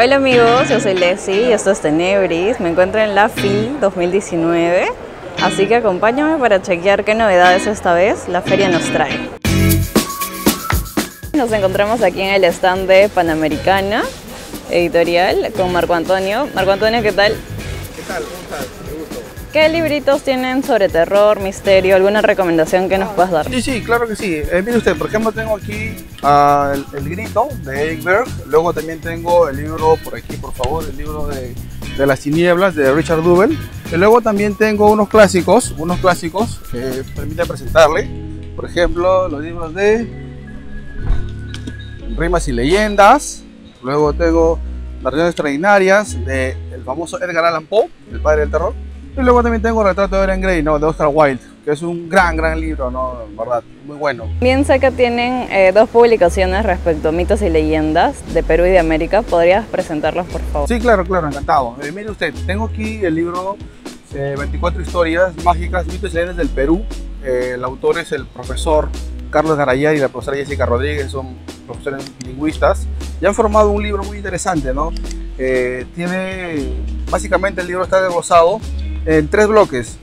Hola amigos, yo soy Leslie y esto es Tenebris. Me encuentro en la FIL 2019, así que acompáñame para chequear qué novedades esta vez la feria nos trae. Nos encontramos aquí en el stand de Panamericana Editorial con Marco Antonio. Marco Antonio, ¿qué tal? ¿Qué tal? ¿Cómo estás? Qué gusto. ¿Qué libritos tienen sobre terror, misterio? ¿Alguna recomendación que nos puedas dar? Sí, claro que sí. Mire usted, por ejemplo, tengo aquí el Grito de Eric Berg. Luego también tengo el libro, por aquí, por favor, el libro de las tinieblas de Richard Duvel. Y luego también tengo unos clásicos que permiten presentarle. Por ejemplo, los libros de Rimas y Leyendas. Luego tengo Las Regiones Extraordinarias del famoso Edgar Allan Poe, el padre del terror. Y luego también tengo Retrato de Dorian Gray, ¿no? De Oscar Wilde, que es un gran libro, ¿no? En verdad, muy bueno. Bien sé que tienen dos publicaciones respecto a mitos y leyendas de Perú y de América. ¿Podrías presentarlos, por favor? Sí, claro, encantado. Mire usted, tengo aquí el libro 24 historias mágicas, mitos y leyendas del Perú. El autor es el profesor Carlos Garayar y la profesora Jessica Rodríguez, son profesores lingüistas y han formado un libro muy interesante, ¿no? Básicamente el libro está desglosado en 3 bloques,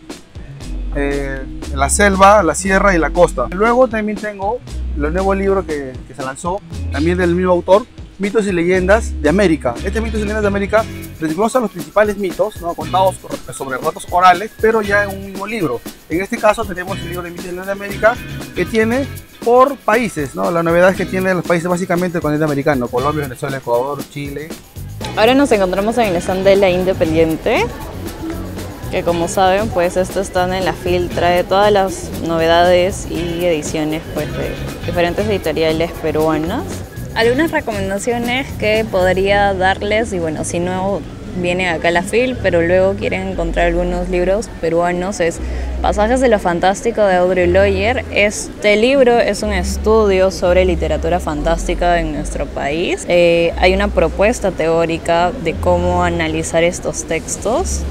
la selva, la sierra y la costa. Luego también tengo el nuevo libro que se lanzó, también del mismo autor, Mitos y Leyendas de América. Este Mitos y Leyendas de América desglosa los principales mitos, ¿no? Contados sobre relatos orales, pero ya en un mismo libro. En este caso tenemos el libro de Mitos y Leyendas de América, que tiene por países, ¿no? La novedad es que tiene los países básicamente del continente americano: Colombia, Venezuela, Ecuador, Chile. Ahora nos encontramos en el stand de La Independiente, que como saben, pues este stand en la FIL trae todas las novedades y ediciones, pues, de diferentes editoriales peruanas. Algunas recomendaciones que podría darles, y bueno, si no vienen acá a la FIL, pero luego quieren encontrar algunos libros peruanos, es Pasajes de lo Fantástico de Audre Lorde. Este libro es un estudio sobre literatura fantástica en nuestro país. Hay una propuesta teórica de cómo analizar estos textos.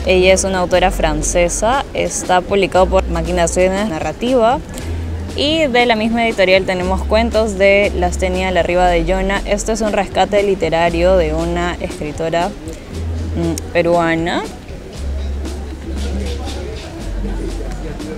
Ella es una autora francesa, está publicado por Maquinaciones Narrativa. Y de la misma editorial tenemos Cuentos de Lastenia Larriba de Yona. Esto es un rescate literario de una escritora peruana.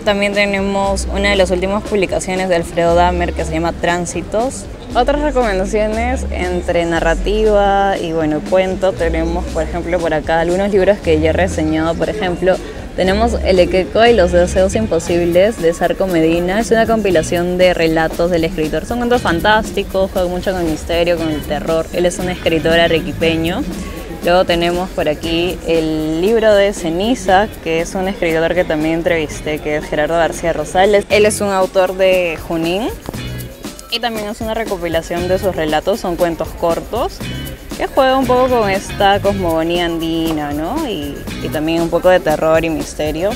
También tenemos una de las últimas publicaciones de Alfredo Dahmer que se llama Tránsitos. Otras recomendaciones entre narrativa y bueno, cuento, tenemos por ejemplo por acá algunos libros que ya he reseñado. Por ejemplo, tenemos El Equeco y los deseos imposibles de Zarco Medina. Es una compilación de relatos del escritor. Son cuentos fantásticos, juegan mucho con el misterio, con el terror. Él es un escritor arequipeño. Luego tenemos por aquí el libro de Ceniza, que es un escritor que también entrevisté, que es Gerardo García Rosales. Él es un autor de Junín y también es una recopilación de sus relatos. Son cuentos cortos que juega un poco con esta cosmogonía andina, ¿no? Y también un poco de terror y misterio.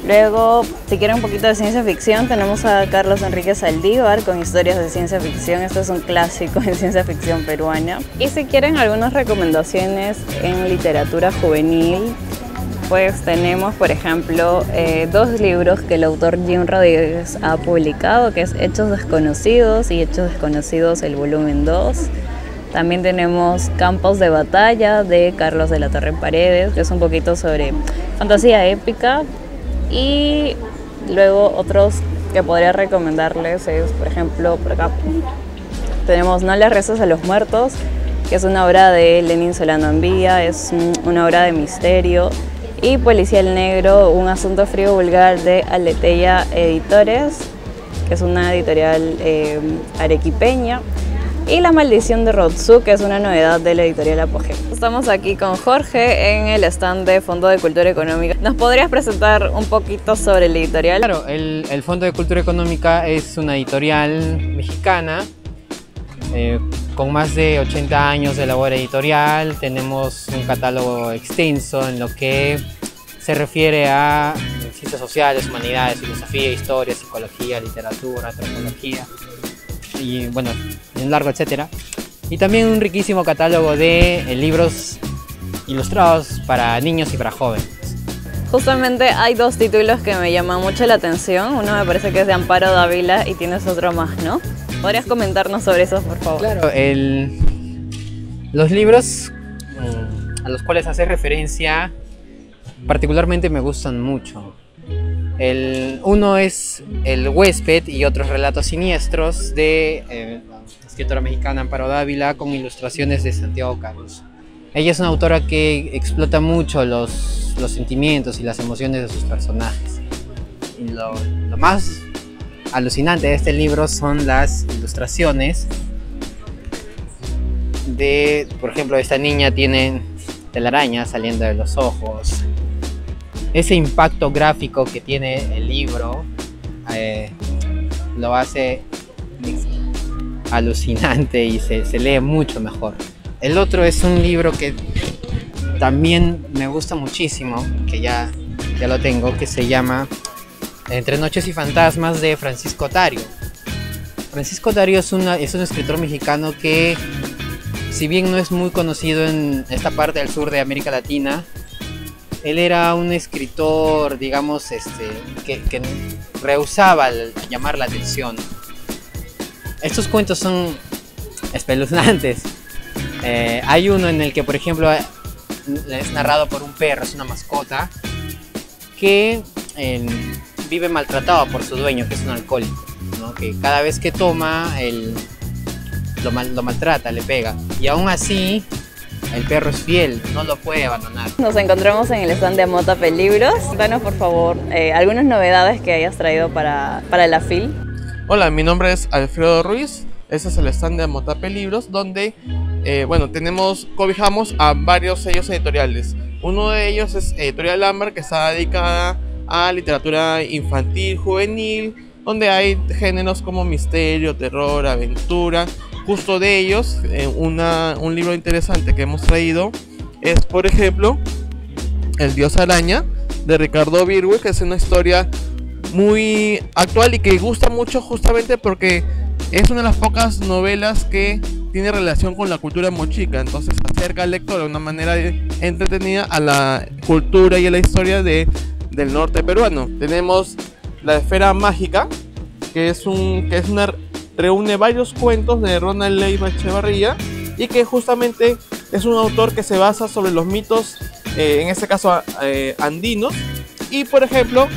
Luego, si quieren un poquito de ciencia ficción, tenemos a Carlos Enrique Saldívar con Historias de Ciencia Ficción. Este es un clásico en ciencia ficción peruana. Y si quieren algunas recomendaciones en literatura juvenil, pues tenemos, por ejemplo, 2 libros que el autor Jim Rodríguez ha publicado, que es Hechos Desconocidos y Hechos Desconocidos, el volumen 2. También tenemos Campos de Batalla de Carlos de la Torre Paredes, que es un poquito sobre fantasía épica. Y luego otros que podría recomendarles es, por ejemplo, por acá tenemos No le reces a los muertos, que es una obra de Lenin Solano Ambilla, es una obra de misterio. Y Policial Negro, un asunto frío vulgar de Aleteia Editores, que es una editorial arequipeña. Y La Maldición de Rotsu, que es una novedad de la editorial Apogeo. Estamos aquí con Jorge en el stand de Fondo de Cultura Económica. ¿Nos podrías presentar un poquito sobre el editorial? Claro, el Fondo de Cultura Económica es una editorial mexicana con más de 80 años de labor editorial. Tenemos un catálogo extenso en lo que se refiere a ciencias sociales, humanidades, filosofía, historia, psicología, literatura, antropología y bueno, un largo etcétera. Y también un riquísimo catálogo de libros ilustrados para niños y para jóvenes. Justamente hay 2 títulos que me llaman mucho la atención. Uno me parece que es de Amparo Dávila y tienes otro más, ¿no? ¿Podrías comentarnos sobre eso, por favor? Claro, Los libros a los cuales hace referencia particularmente me gustan mucho. Uno es El huésped y otros relatos siniestros de la escritora mexicana Amparo Dávila, con ilustraciones de Santiago Carlos. Ella es una autora que explota mucho los sentimientos y las emociones de sus personajes. Y lo más alucinante de este libro son las ilustraciones de, por ejemplo, esta niña tiene telarañas saliendo de los ojos. Ese impacto gráfico que tiene el libro lo hace alucinante y se lee mucho mejor. El otro es un libro que también me gusta muchísimo, que ya lo tengo, que se llama Entre noches y fantasmas, de Francisco Tario. Francisco Tario es un escritor mexicano que, si bien no es muy conocido en esta parte del sur de América Latina, él era un escritor, digamos, que rehusaba llamar la atención. Estos cuentos son espeluznantes. Hay uno en el que, por ejemplo, es narrado por un perro, es una mascota, que vive maltratado por su dueño, que es un alcohólico, ¿no? Que cada vez que toma, lo maltrata, le pega. Y aún así, el perro es fiel, no lo puede abandonar. Nos encontramos en el stand de Amotape Libros. Danos, por favor, algunas novedades que hayas traído para la FIL. Hola, mi nombre es Alfredo Ruiz. Este es el stand de Amotape Libros, donde cobijamos a varios sellos editoriales. Uno de ellos es Editorial Ámbar, que está dedicada a literatura infantil, juvenil, donde hay géneros como misterio, terror, aventura. Justo de ellos, un libro interesante que hemos traído es, por ejemplo, El Dios Araña, de Ricardo Virgüe, que es una historia muy actual y que gusta mucho justamente porque es una de las pocas novelas que tiene relación con la cultura mochica. Entonces acerca al lector de una manera entretenida a la cultura y a la historia del norte peruano. Tenemos La Esfera Mágica, que reúne varios cuentos de Ronald Leiva Echevarría, y que justamente es un autor que se basa sobre los mitos, en este caso andinos. Y por ejemplo,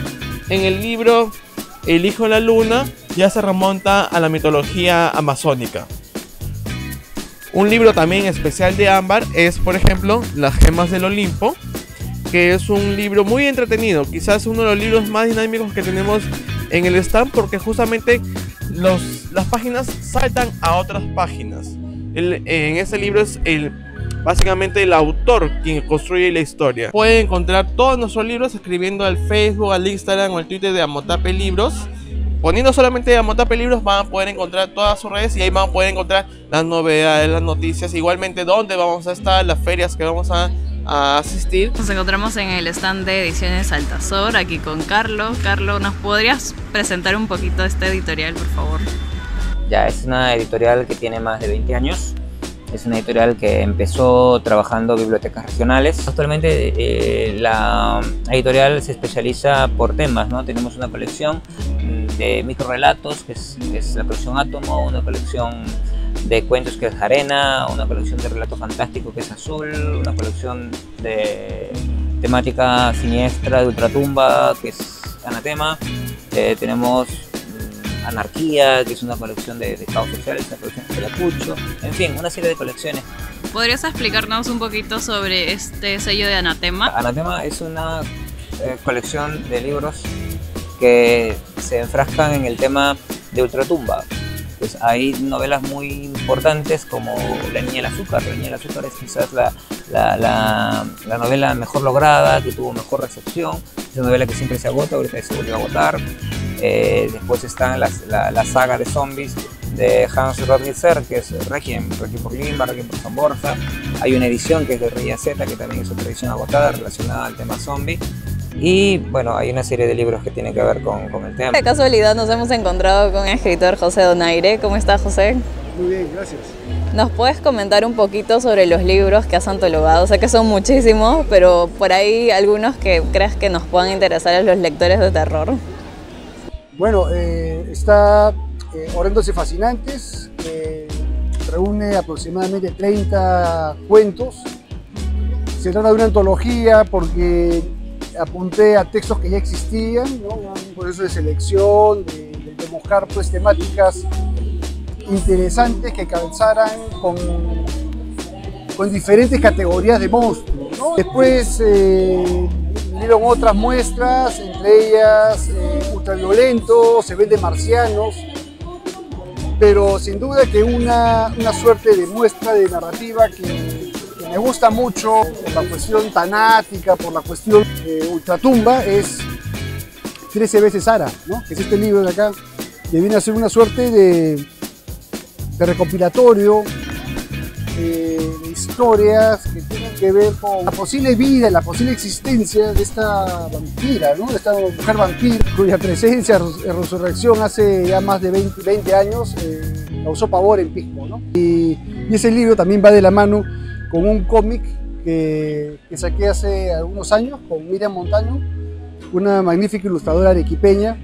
en el libro El Hijo de la Luna ya se remonta a la mitología amazónica. Un libro también especial de Ámbar es, por ejemplo, Las Gemas del Olimpo, que es un libro muy entretenido, quizás uno de los libros más dinámicos que tenemos en el stand, porque justamente las páginas saltan a otras páginas. En este libro es básicamente el autor quien construye la historia. Pueden encontrar todos nuestros libros escribiendo al Facebook, al Instagram o al Twitter de Amotape Libros. Poniendo solamente Amotape Libros van a poder encontrar todas sus redes, y ahí van a poder encontrar las novedades, las noticias, igualmente dónde vamos a estar, las ferias que vamos a asistir. Nos encontramos en el stand de Ediciones Altazor, aquí con Carlos. Carlos, ¿nos podrías presentar un poquito este editorial, por favor? Ya, es una editorial que tiene más de 20 años. Es una editorial que empezó trabajando bibliotecas regionales. Actualmente la editorial se especializa por temas, ¿no? Tenemos una colección de microrelatos, que es la colección Átomo, una colección de cuentos, que es Arena, una colección de relato fantástico, que es Azul, una colección de temática siniestra de ultratumba, que es Anatema. Tenemos Anarquía, que es una colección de caos sociales, una colección de Ayacucho, en fin, una serie de colecciones. ¿Podrías explicarnos un poquito sobre este sello de Anatema? Anatema es una colección de libros que se enfrascan en el tema de ultratumba. Pues hay novelas muy importantes como La Niña del Azúcar. La Niña del Azúcar es quizás la novela mejor lograda, que tuvo mejor recepción. Es una novela que siempre se agota, ahorita se volvió a agotar. Después está la saga de zombies de Hans Rodnitzer, que es Requiem por Lima, Requiem por San Borja. Hay una edición que es de Rilla Z, que también es otra edición agotada relacionada al tema zombie. Y bueno, hay una serie de libros que tienen que ver con el tema. De casualidad nos hemos encontrado con el escritor José Donaire. ¿Cómo está, José? Muy bien, gracias. ¿Nos puedes comentar un poquito sobre los libros que has antologado? Sé que son muchísimos, pero por ahí algunos que creas que nos puedan interesar a los lectores de terror. Bueno, está Horrendos y Fascinantes, reúne aproximadamente 30 cuentos. Se trata de una antología porque apunté a textos que ya existían, ¿no? Un proceso de selección, de buscar pues, temáticas interesantes que calzaran con diferentes categorías de monstruos, ¿no? Después vinieron otras muestras, entre ellas Ultraviolento, Se vende marcianos, pero sin duda que una suerte de muestra de narrativa que me gusta mucho por la cuestión tanática, por la cuestión ultratumba, es 13 veces Sara, ¿no? Que es este libro de acá, que viene a ser una suerte de recopilatorio de historias que tienen que ver con la posible vida, la posible existencia de esta vampira, ¿no? De esta mujer vampira, cuya presencia en resurrección hace ya más de 20 años causó pavor en Pismo, ¿no? Y ese libro también va de la mano con un cómic que saqué hace algunos años con Miriam Montaño, una magnífica ilustradora arequipeña,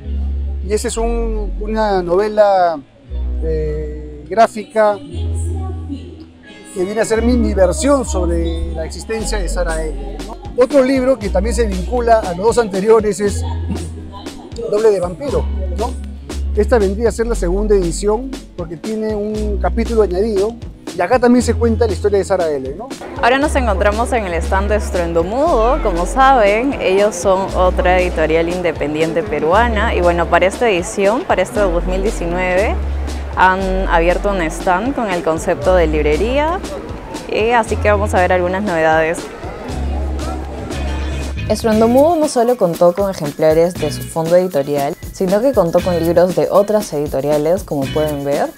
y esa es una novela gráfica que viene a ser mi versión sobre la existencia de Sara L, ¿no? Otro libro que también se vincula a los dos anteriores es Doble de Vampiro, ¿no? Esta vendría a ser la segunda edición porque tiene un capítulo añadido. Y acá también se cuenta la historia de Sara L, ¿no? Ahora nos encontramos en el stand de Estruendo Mudo. Como saben, ellos son otra editorial independiente peruana. Y bueno, para esta edición, para este 2019, han abierto un stand con el concepto de librería. Así que vamos a ver algunas novedades. Estruendo Mudo no solo contó con ejemplares de su fondo editorial, sino que contó con libros de otras editoriales, como pueden ver.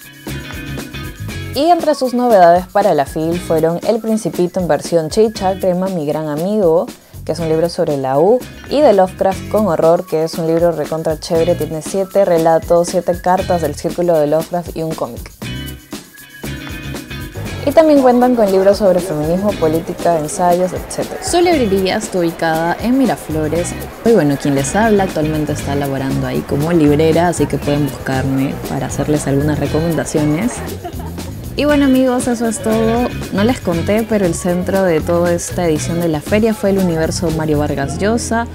Y entre sus novedades para la FIL fueron El Principito en versión chicha, Crema mi gran amigo, que es un libro sobre la U, y de Lovecraft con horror, que es un libro recontra chévere, tiene 7 relatos, 7 cartas del círculo de Lovecraft y un cómic. Y también cuentan con libros sobre feminismo, política, ensayos, etc. Su librería está ubicada en Miraflores. Y bueno, quien les habla actualmente está laborando ahí como librera, así que pueden buscarme para hacerles algunas recomendaciones. Y bueno amigos, eso es todo. No les conté, pero el centro de toda esta edición de la feria fue el universo Mario Vargas Llosa.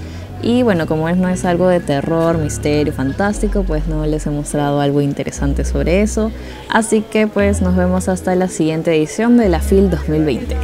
Y bueno, como no es algo de terror, misterio, fantástico, pues no les he mostrado algo interesante sobre eso. Así que pues nos vemos hasta la siguiente edición de la FIL 2020.